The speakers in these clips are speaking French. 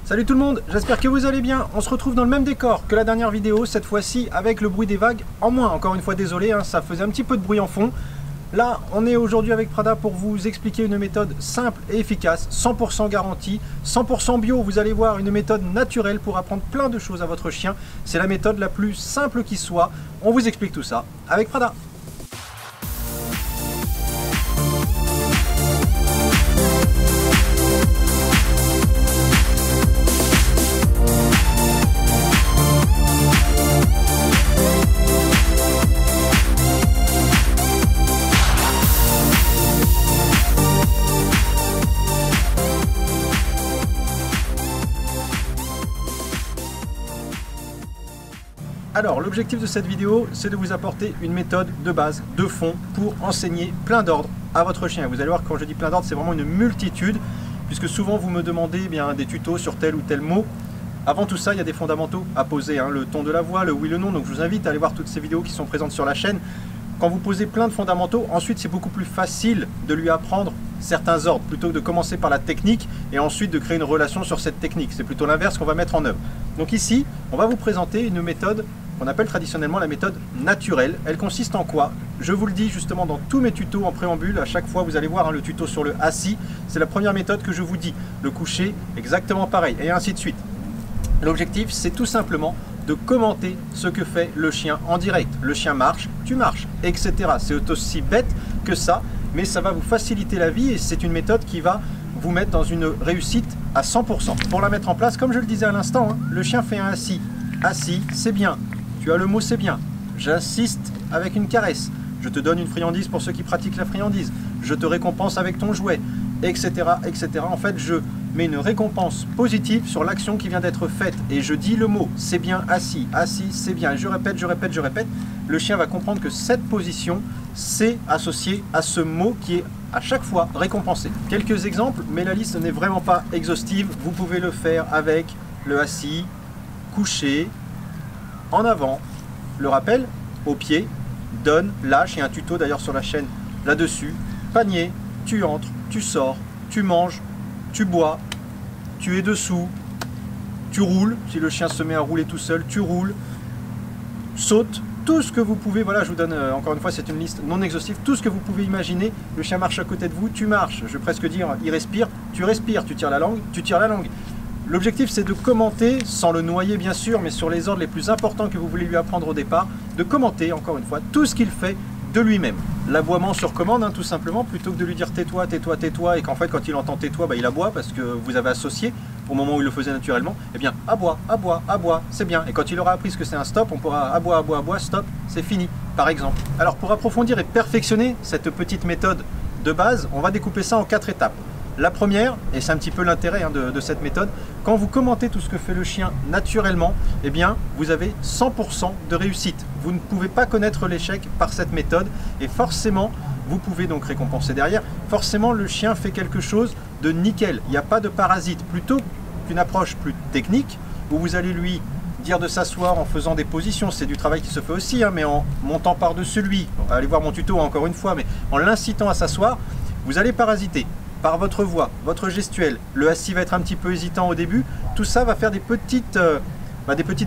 Salut tout le monde, j'espère que vous allez bien. On se retrouve dans le même décor que la dernière vidéo, cette fois-ci avec le bruit des vagues en moins. Encore une fois, désolé, ça faisait un petit peu de bruit en fond. Là, on est aujourd'hui avec Prada pour vous expliquer une méthode simple et efficace, 100% garantie, 100% bio. Vous allez voir, une méthode naturelle pour apprendre plein de choses à votre chien. C'est la méthode la plus simple qui soit. On vous explique tout ça avec Prada. Alors, l'objectif de cette vidéo, c'est de vous apporter une méthode de base, de fond, pour enseigner plein d'ordres à votre chien. Vous allez voir, quand je dis plein d'ordres, c'est vraiment une multitude, puisque souvent vous me demandez des tutos sur tel ou tel mot. Avant tout ça, il y a des fondamentaux à poser, le ton de la voix, le oui, le non. Donc je vous invite à aller voir toutes ces vidéos qui sont présentes sur la chaîne. Quand vous posez plein de fondamentaux, ensuite c'est beaucoup plus facile de lui apprendre certains ordres, plutôt que de commencer par la technique et ensuite de créer une relation sur cette technique. C'est plutôt l'inverse qu'on va mettre en œuvre. Donc ici, on va vous présenter une méthode qu'on appelle traditionnellement la méthode naturelle. Elle consiste en quoi? Je vous le dis justement dans tous mes tutos en préambule, à chaque fois vous allez voir le tuto sur le assis, c'est la première méthode que je vous dis. Le coucher, exactement pareil, et ainsi de suite. L'objectif, c'est tout simplement de commenter ce que fait le chien en direct. Le chien marche, tu marches, etc. C'est aussi bête que ça, mais ça va vous faciliter la vie et c'est une méthode qui va vous mettre dans une réussite à 100%. Pour la mettre en place, comme je le disais à l'instant, le chien fait un assis. Assis, c'est bien. Tu as le mot c'est bien. J'assiste avec une caresse. Je te donne une friandise pour ceux qui pratiquent la friandise. Je te récompense avec ton jouet, etc., etc. En fait, je mets une récompense positive sur l'action qui vient d'être faite. Et je dis le mot c'est bien assis. Assis, c'est bien. Et je répète, je répète, je répète. Le chien va comprendre que cette position, c'est associé à ce mot qui est à chaque fois récompensé. Quelques exemples, mais la liste n'est vraiment pas exhaustive. Vous pouvez le faire avec le assis, couché, en avant, le rappel, au pied, donne, lâche, il y a un tuto d'ailleurs sur la chaîne là-dessus, panier, tu entres, tu sors, tu manges, tu bois, tu es dessous, tu roules, si le chien se met à rouler tout seul, tu roules, saute, tout ce que vous pouvez, voilà, je vous donne encore une fois, c'est une liste non exhaustive, tout ce que vous pouvez imaginer, le chien marche à côté de vous, tu marches, je vais presque dire, il respire, tu respires, tu tires la langue, tu tires la langue. L'objectif, c'est de commenter, sans le noyer bien sûr, mais sur les ordres les plus importants que vous voulez lui apprendre au départ, de commenter, encore une fois, tout ce qu'il fait de lui-même. L'aboiement sur commande, tout simplement, plutôt que de lui dire tais-toi, tais-toi, tais-toi, et qu'en fait, quand il entend tais-toi, il aboie, parce que vous avez associé, au moment où il le faisait naturellement, eh bien, aboie, aboie, aboie, c'est bien. Et quand il aura appris ce que c'est un stop, on pourra aboie, aboie, aboie, stop, c'est fini, par exemple. Alors, pour approfondir et perfectionner cette petite méthode de base, on va découper ça en 4 étapes. La première, et c'est un petit peu l'intérêt de cette méthode, quand vous commentez tout ce que fait le chien naturellement, eh bien, vous avez 100% de réussite. Vous ne pouvez pas connaître l'échec par cette méthode et forcément, vous pouvez donc récompenser derrière, forcément le chien fait quelque chose de nickel. Il n'y a pas de parasite. Plutôt qu'une approche plus technique, où vous allez lui dire de s'asseoir en faisant des positions, c'est du travail qui se fait aussi, mais en montant par-dessus lui, allez voir mon tuto encore une fois, mais en l'incitant à s'asseoir, vous allez parasiter. Par votre voix, votre gestuelle, le assis va être un petit peu hésitant au début, tout ça va faire des petites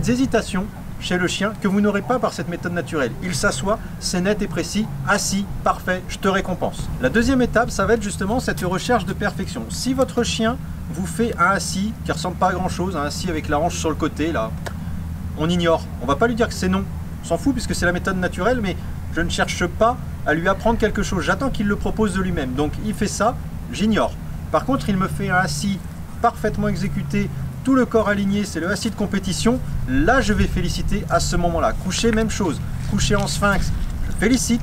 hésitations chez le chien que vous n'aurez pas par cette méthode naturelle. Il s'assoit, c'est net et précis, assis, parfait, je te récompense. La deuxième étape, ça va être justement cette recherche de perfection. Si votre chien vous fait un assis qui ressemble pas à grand chose, un assis avec la hanche sur le côté, là, on ignore. On va pas lui dire que c'est non, on s'en fout puisque c'est la méthode naturelle, mais je ne cherche pas à lui apprendre quelque chose, j'attends qu'il le propose de lui-même. Donc il fait ça, j'ignore. Par contre, il me fait un assis parfaitement exécuté, tout le corps aligné, c'est le assis de compétition. Là, je vais féliciter à ce moment-là. Coucher, même chose. Coucher en sphinx, je félicite.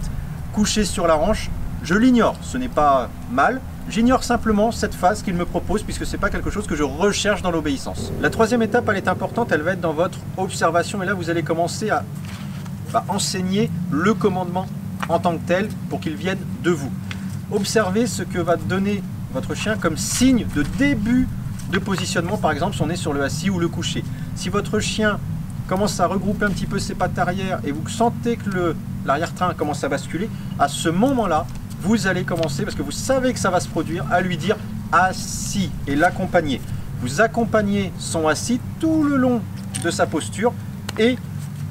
Coucher sur la hanche, je l'ignore. Ce n'est pas mal. J'ignore simplement cette phase qu'il me propose puisque ce n'est pas quelque chose que je recherche dans l'obéissance. La troisième étape, elle est importante, elle va être dans votre observation. Et là, vous allez commencer à enseigner le commandement en tant que tel pour qu'il vienne de vous. Observez ce que va donner votre chien comme signe de début de positionnement, par exemple si on est sur le assis ou le couché. Si votre chien commence à regrouper un petit peu ses pattes arrière et vous sentez que l'arrière-train commence à basculer, à ce moment-là, vous allez commencer, parce que vous savez que ça va se produire, à lui dire assis et l'accompagner. vous accompagnez son assis tout le long de sa posture et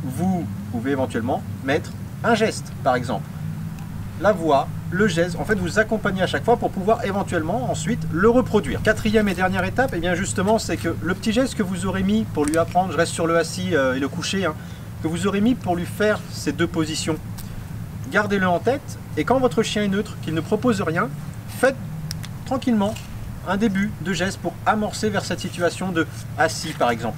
vous pouvez éventuellement mettre un geste, par exemple. La voix, le geste, en fait vous accompagnez à chaque fois pour pouvoir éventuellement ensuite le reproduire. Quatrième et dernière étape, et bien justement, c'est que le petit geste que vous aurez mis pour lui apprendre, je reste sur le assis et le coucher, que vous aurez mis pour lui faire ces deux positions, gardez-le en tête et quand votre chien est neutre, qu'il ne propose rien, faites tranquillement un début de geste pour amorcer vers cette situation de assis par exemple.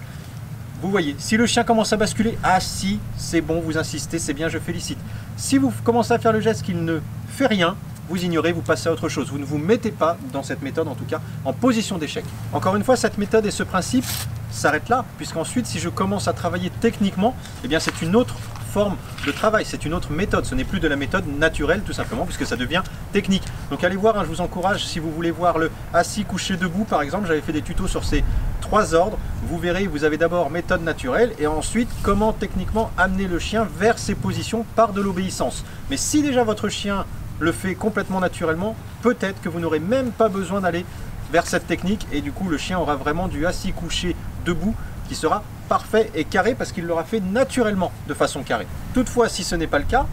Vous voyez, si le chien commence à basculer, assis, c'est bon, vous insistez, c'est bien, je félicite. Si vous commencez à faire le geste qu'il ne fait rien, vous ignorez, vous passez à autre chose. Vous ne vous mettez pas, dans cette méthode en tout cas, en position d'échec. Encore une fois, cette méthode et ce principe s'arrêtent là, puisqu'ensuite, si je commence à travailler techniquement, eh bien c'est une autre forme de travail, c'est une autre méthode. Ce n'est plus de la méthode naturelle, tout simplement, puisque ça devient technique. Donc allez voir, je vous encourage, si vous voulez voir le assis, couché, debout, par exemple, j'avais fait des tutos sur ces 3 ordres. Vous verrez, vous avez d'abord méthode naturelle et ensuite comment techniquement amener le chien vers ses positions par de l'obéissance. Mais si déjà votre chien le fait complètement naturellement, peut-être que vous n'aurez même pas besoin d'aller vers cette technique et du coup le chien aura vraiment du assis, couché, debout qui sera parfait et carré parce qu'il l'aura fait naturellement de façon carrée. Toutefois, si ce n'est pas le cas,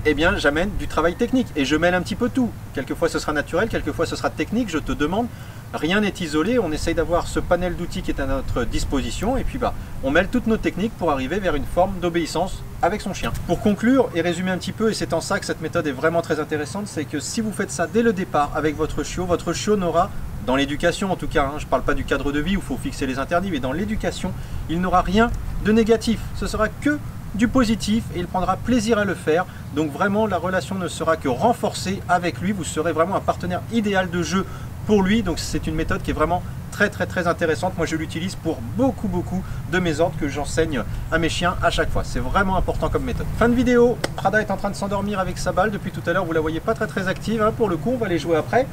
eh bien j'amène du travail technique et je mêle un petit peu tout. Quelquefois ce sera naturel, quelquefois ce sera technique, je te demande. Rien n'est isolé, on essaye d'avoir ce panel d'outils qui est à notre disposition et puis on mêle toutes nos techniques pour arriver vers une forme d'obéissance avec son chien. Pour conclure et résumer un petit peu, et c'est en ça que cette méthode est vraiment très intéressante, c'est que si vous faites ça dès le départ avec votre chiot n'aura, dans l'éducation en tout cas, je ne parle pas du cadre de vie où il faut fixer les interdits, mais dans l'éducation, il n'aura rien de négatif, ce sera que du positif et il prendra plaisir à le faire. Donc vraiment la relation ne sera que renforcée avec lui, vous serez vraiment un partenaire idéal de jeu pour lui. Donc c'est une méthode qui est vraiment très intéressante. Moi je l'utilise pour beaucoup de mes ordres que j'enseigne à mes chiens à chaque fois. C'est vraiment important comme méthode. Fin de vidéo, Prada est en train de s'endormir avec sa balle depuis tout à l'heure, vous la voyez pas très active, pour le coup on va aller jouer après.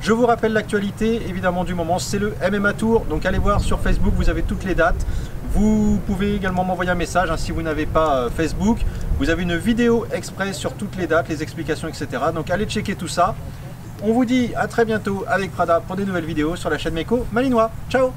Je vous rappelle l'actualité évidemment du moment, c'est le MMA Tour, donc allez voir sur Facebook, vous avez toutes les dates. Vous pouvez également m'envoyer un message si vous n'avez pas Facebook. Vous avez une vidéo express sur toutes les dates, les explications, etc. Donc allez checker tout ça. On vous dit à très bientôt avec Prada pour des nouvelles vidéos sur la chaîne Meko Malinois. Ciao!